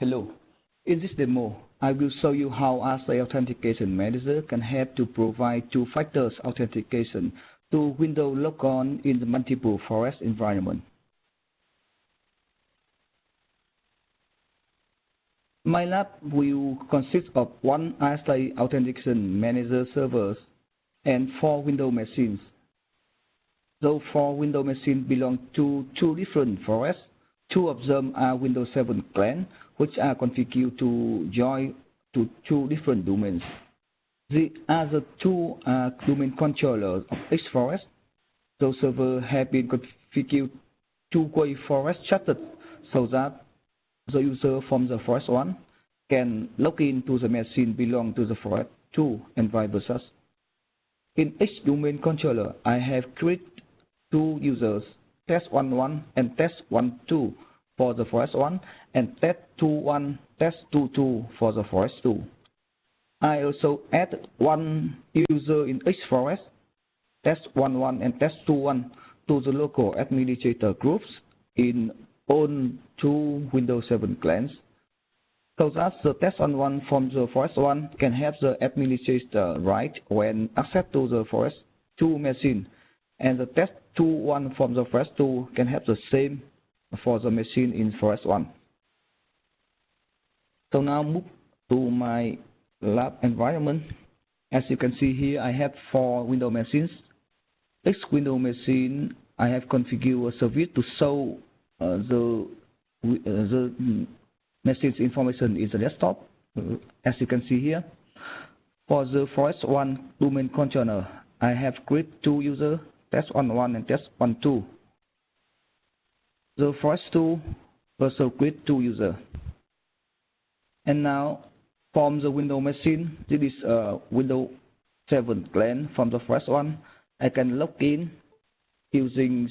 Hello. In this demo, I will show you how RSA Authentication Manager can help to provide two-factor authentication to Windows logon in the multiple forest environment. My lab will consist of one RSA Authentication Manager servers and 4 Windows machines. Those 4 Windows machines belong to 2 different forests. 2 of them are Windows 7 clients, which are configured to join to 2 different domains. The other 2 are domain controllers of each forest. Those servers have been configured two-way forest chatted so that the user from the forest 1 can log in to the machine belong to the forest 2 and vice versa. In each domain controller, I have created 2 users, test11 and test12 for the forest 1 and test21, test22 for the forest 2. I also added 1 user in each forest, test11 and test21 to the local administrator groups in all 2 Windows 7 clients, so that the test11 from the forest 1 can have the administrator right when access to the forest 2 machine, and the test21 from the forest 2 can have the same for the machine in forest 1. So now move to my lab environment. As you can see here, I have 4 Windows machines. Each Windows machine I have configured a service to show the machine's information in the desktop, as you can see here. For the forest 1 domain controller, I have created 2 users, test11 and test12. The forest 2 also create 2 users. And now, from the Windows machine, this is a Windows 7 client from the forest 1. I can log in using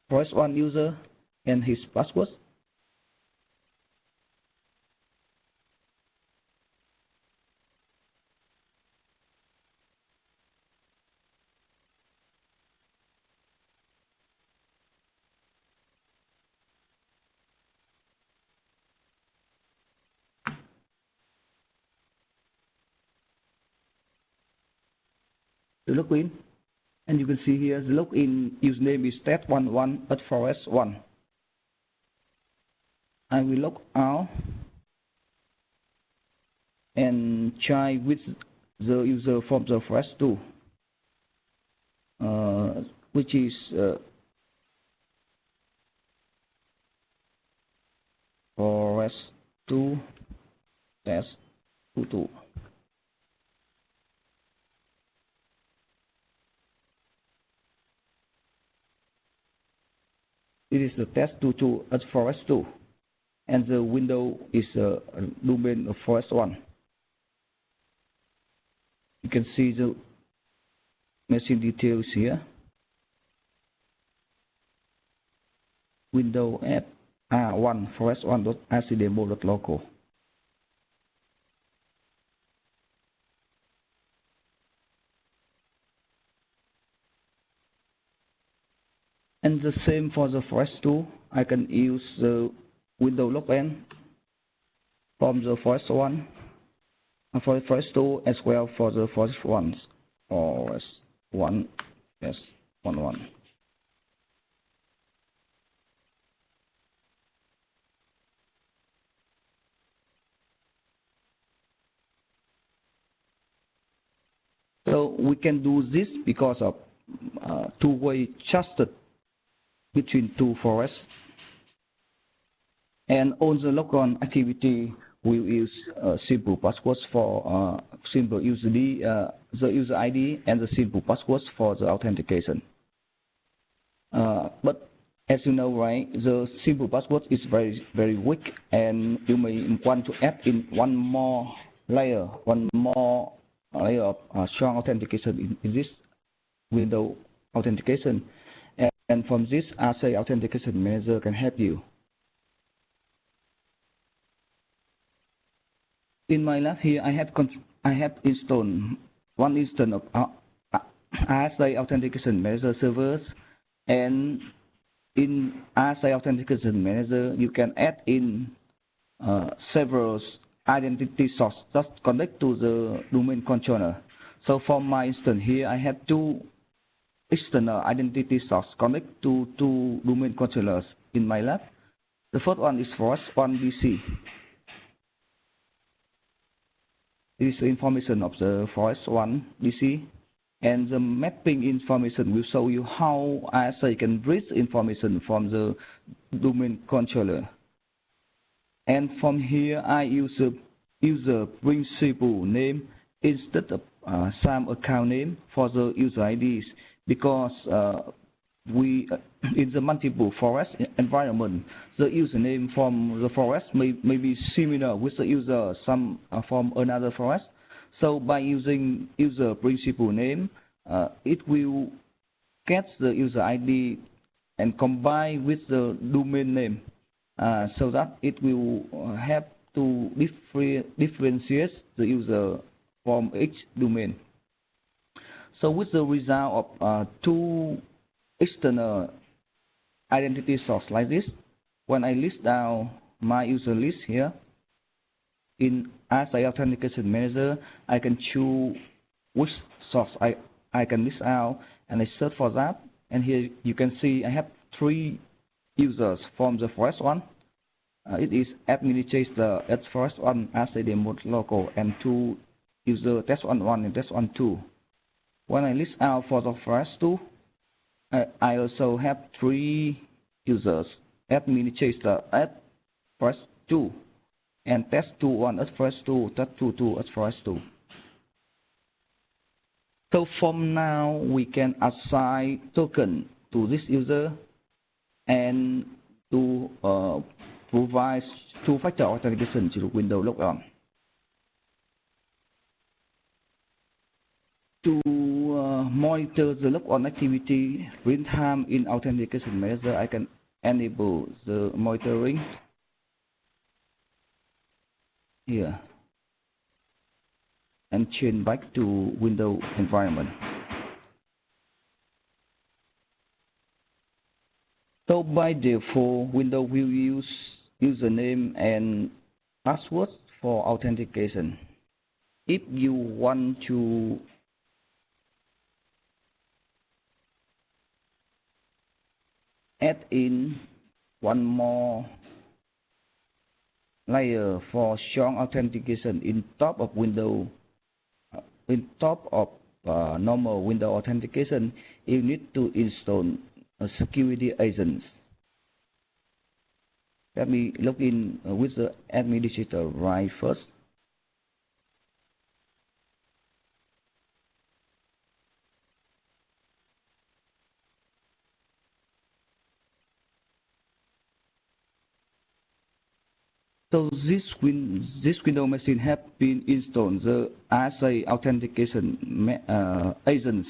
forest 1 user and his password. To log in, and you can see here the login username is test11 at forest 1. I will log out and try with the user from the forest 2, which is forest 2 test22. It is the test22 at forest 2, and the window is a domain of forest 1. You can see the machine details here. Window app R1 forest1.rcdemo.local. And the same for the forest 2. I can use the window login from the forest 1 and for the forest 2 as well for the forest 1 or S1 S11. So we can do this because of two-way trusted between 2 forests, and on the logon activity we use simple passwords for simple user the user ID and the simple passwords for the authentication. But as you know, right, the simple password is very weak, and you may want to add in one more layer of strong authentication in this window authentication. And from this, RSA Authentication Manager can help you. In my lab here, I have installed 1 instance of RSA Authentication Manager servers and in RSA Authentication Manager, you can add in several identity sources that connect to the domain controller. So for my instance here, I have two external identity sources connect to two domain controllers in my lab. The first one is forest1 DC. This is the information of the forest1 DC, and the mapping information will show you how RSA can read information from the domain controller. And from here, I use the user principal name instead of some account name for the user IDs, because we in the multiple forest environment, the username from the forest may be similar with the user some from another forest. So by using user principal name, it will get the user ID and combine with the domain name, so that it will have to differentiate the user from each domain. So with the result of two external identity source like this, when I list down my user list here in RSA Authentication Manager, I can choose which source I can list out, and I search for that. And here you can see I have three users from the forest1. It is administrator at forest1 RSA demo local, and two user test1 and test1 When I list out for the forest2, I also have three users: administrator at forest2 and test21 at forest2, test22 at forest2. So from now we can assign token to this user and to provide two-factor authentication to the window logon. To monitor the logon activity real time in Authentication Manager, I can enable the monitoring here and change back to window environment. So by default, Windows will use username and password for authentication. If you want to add in one more layer for strong authentication in top of window, in top of normal window authentication, you need to install a security agent. Let me log in with the administrator right first. So this window machine have been installed the RSA Authentication agents,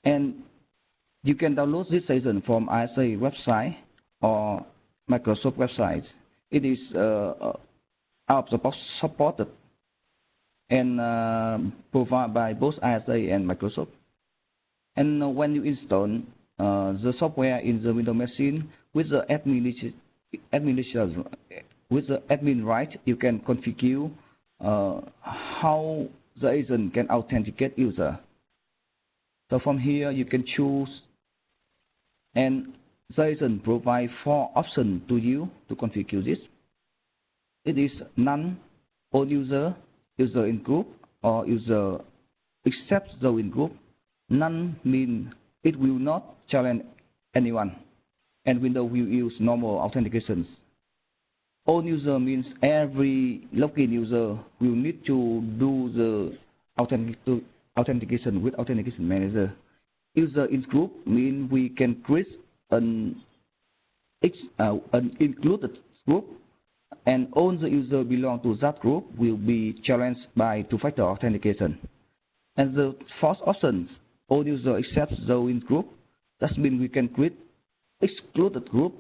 and you can download this agent from RSA website or Microsoft website. It is out of the box supported and provided by both RSA and Microsoft. And when you install the software in the Windows machine with the with the admin right, you can configure how the agent can authenticate user. So from here you can choose, and the agent provide 4 options to you to configure this. It is none, all user, user in group, or user except those in group. None means it will not challenge anyone, and Windows will use normal authentications. All user means every login user will need to do the authentication with Authentication Manager. User in group means we can create an included group, and all the users belong to that group will be challenged by two-factor authentication. And the fourth option, all users except those in group, that means we can create excluded group,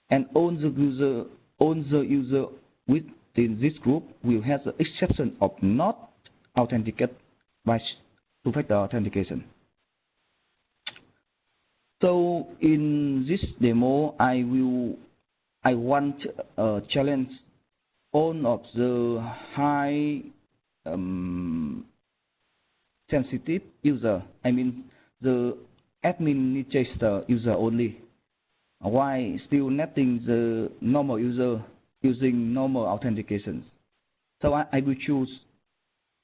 and all the user within this group will have the exception of not authenticated by two-factor authentication. So in this demo, I want challenge all of the high sensitive user. I mean the administrator user only. Why still netting the normal user using normal authentications? So I will choose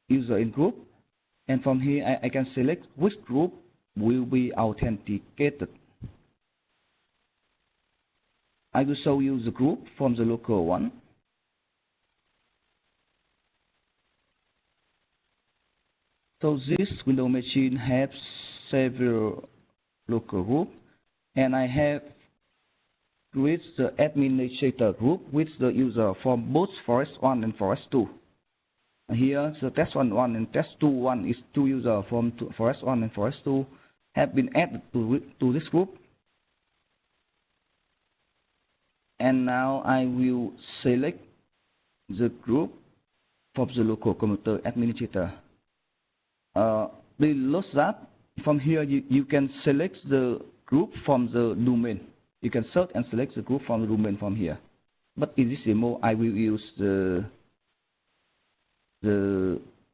user in group, and from here I can select which group will be authenticated. I will show you the group from the local one. So this Windows machine has several local groups, and I have created the administrator group with the user from both Forest 1 and Forest 2. Here, the test 1 and test 2 is two users from Forest 1 and Forest 2 have been added to this group. And now I will select the group from the local computer administrator. Below that, from here you can select the group from the domain. You can search and select the group from the domain from here. But in this demo, I will use the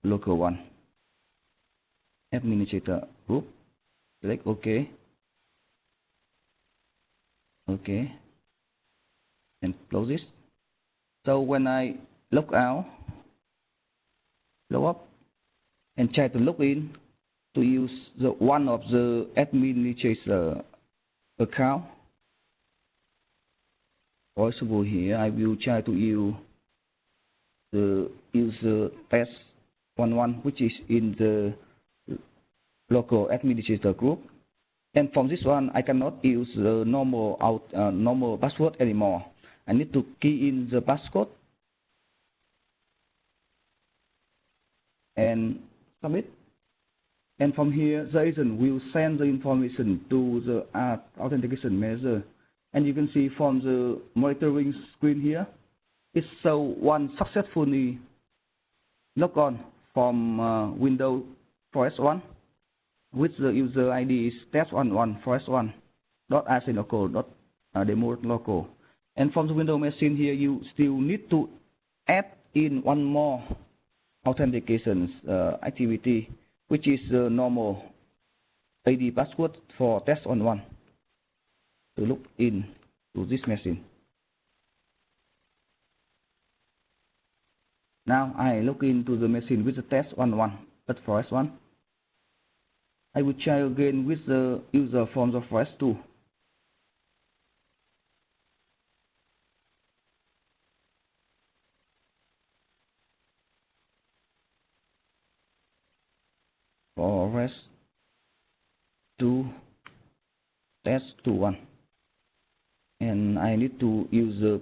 local one. Administrator group. Select OK. OK. And close this. So when I log out, log up, and try to log in to use the one of the administrator account. For example, here I will try to use the user test 11, which is in the local administrator group. And from this one, I cannot use the normal password anymore. I need to key in the passcode and submit. And from here, the agent will send the information to the Authentication Manager. And you can see from the monitoring screen here, it shows one successfully logged on from Windows Forest 1, which the user ID is test11 forest1 .rsa local .demo local. And from the Windows machine here, you still need to add in one more authentication activity, which is the normal ID password for test11 to log in to this machine. Now I log into the machine with the test11 at Forest 1. I will try again with the user from the Forest 2. Forest 2 test21. And I need to use the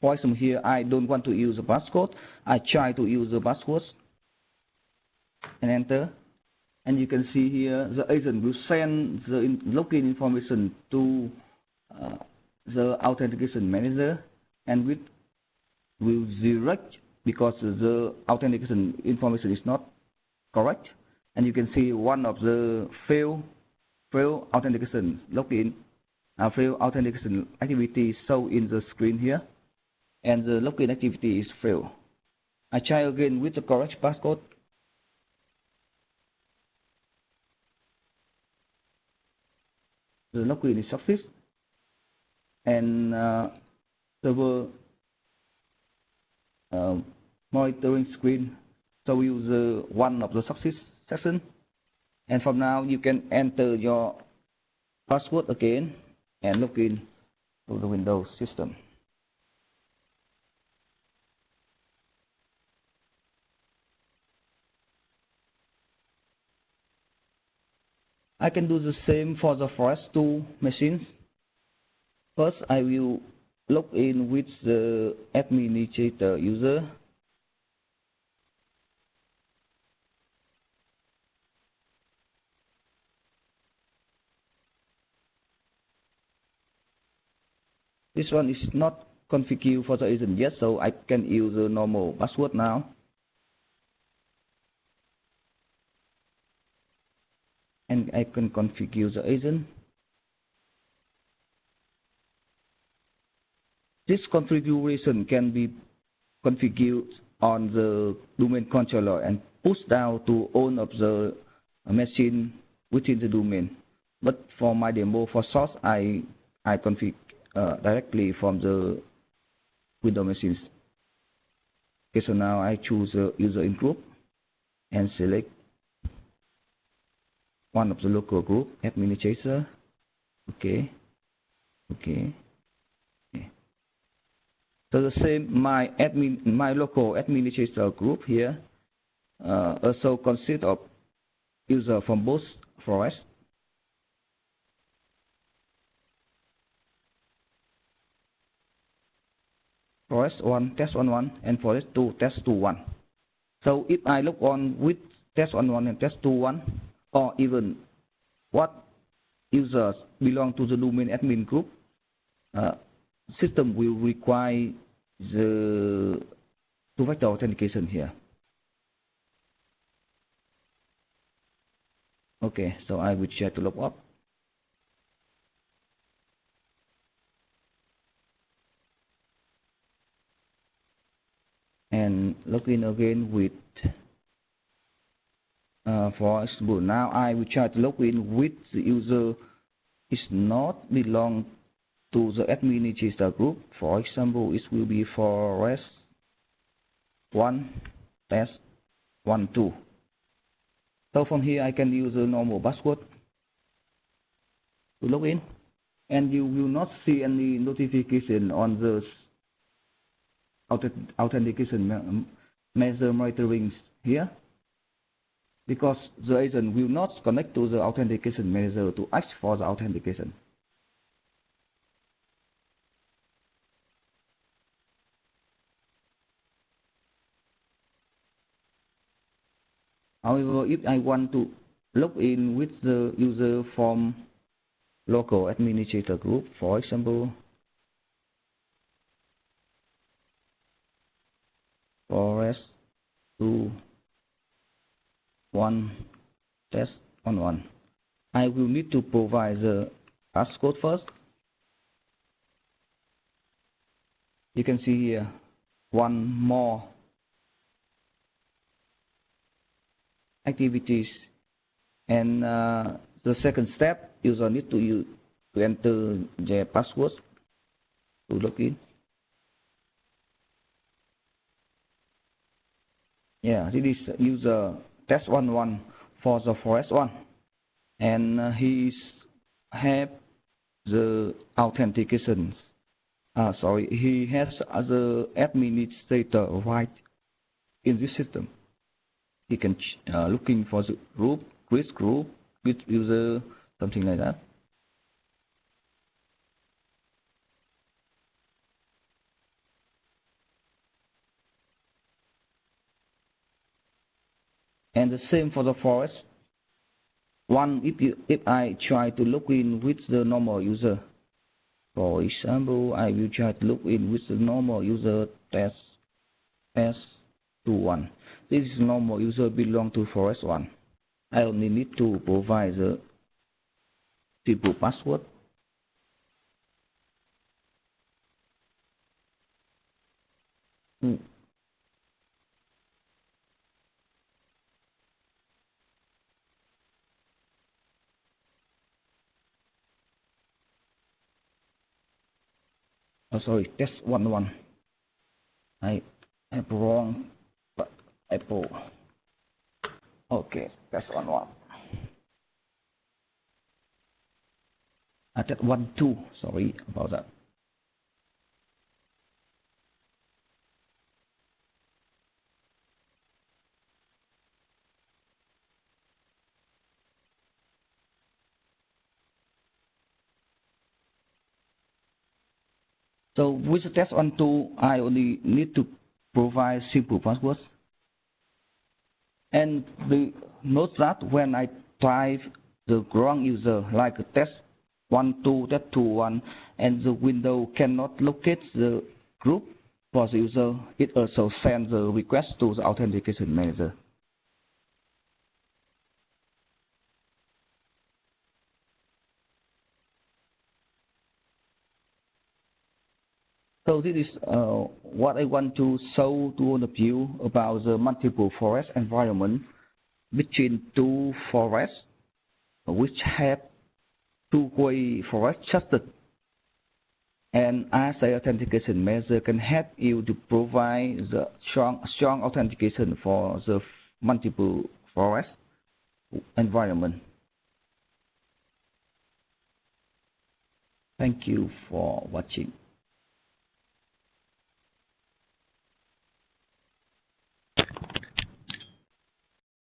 poison here. I don't want to use the passcode. I try to use the password and enter. And you can see here the agent will send the login information to the Authentication Manager, and will direct because the authentication information is not correct. And you can see one of the failed authentication login, failed authentication activity show in the screen here, and the login activity is failed. I try again with the correct passcode. The login is success, and server monitoring screen show you the one of the success session. And from now you can enter your password again and log in to the Windows system. I can do the same for the Forest 2 machines. First, I will log in with the administrator user. This one is not configured for the agent yet, so I can use the normal password now. And I can configure the agent. This configuration can be configured on the domain controller and pushed down to all of the machine within the domain. But for my demo for source, I config directly from the Windows machines. Okay, so now I choose the user in group and select one of the local group, administrator. Okay. So the same, my local administrator group here also consists of user from both forest. Forest 1, test 1, and forest 2, test 2.1. So if I log on with test 1 and test 2.1, or even what users belong to the domain admin group, system will require the two-factor authentication here. Okay, so I will check to log up. And log in again with for example, now I will try to log in with the user is not belong to the administrator group. For example, it will be for REST 1, test 1, 2. So from here I can use the normal password to log in, and you will not see any notification on the authentication manager monitoring here, because the agent will not connect to the authentication manager to ask for the authentication. However, if I want to log in with the user from local administrator group, for example, forest 2, 1, test 1, I will need to provide the passcode first. You can see here one more activities, and the second step, user need to enter their password to log in. Yeah, this is user test 1 for the forest 1, and he have the authentication. He has the administrator right in this system. He can looking for the group, which group, which user, something like that. And the same for the forest 1. If I try to log in with the normal user, for example, I will try to log in with the normal user test 2.1. This is normal user belong to forest 1. I only need to provide the simple password. Oh, sorry, test 1.1. I have wrong, but Apple. Okay, test 1.1. Test 1.2. Sorry about that. So with the test 1.2, I only need to provide simple passwords. And note that when I type the wrong user, like test 1.2, test 2.1, and the window cannot locate the group for the user, it also sends the request to the authentication manager. So this is what I want to show to all of you about the multiple forest environment between two forests which have two-way forest trusted. And RSA Authentication Manager can help you to provide the strong authentication for the multiple forest environment. Thank you for watching.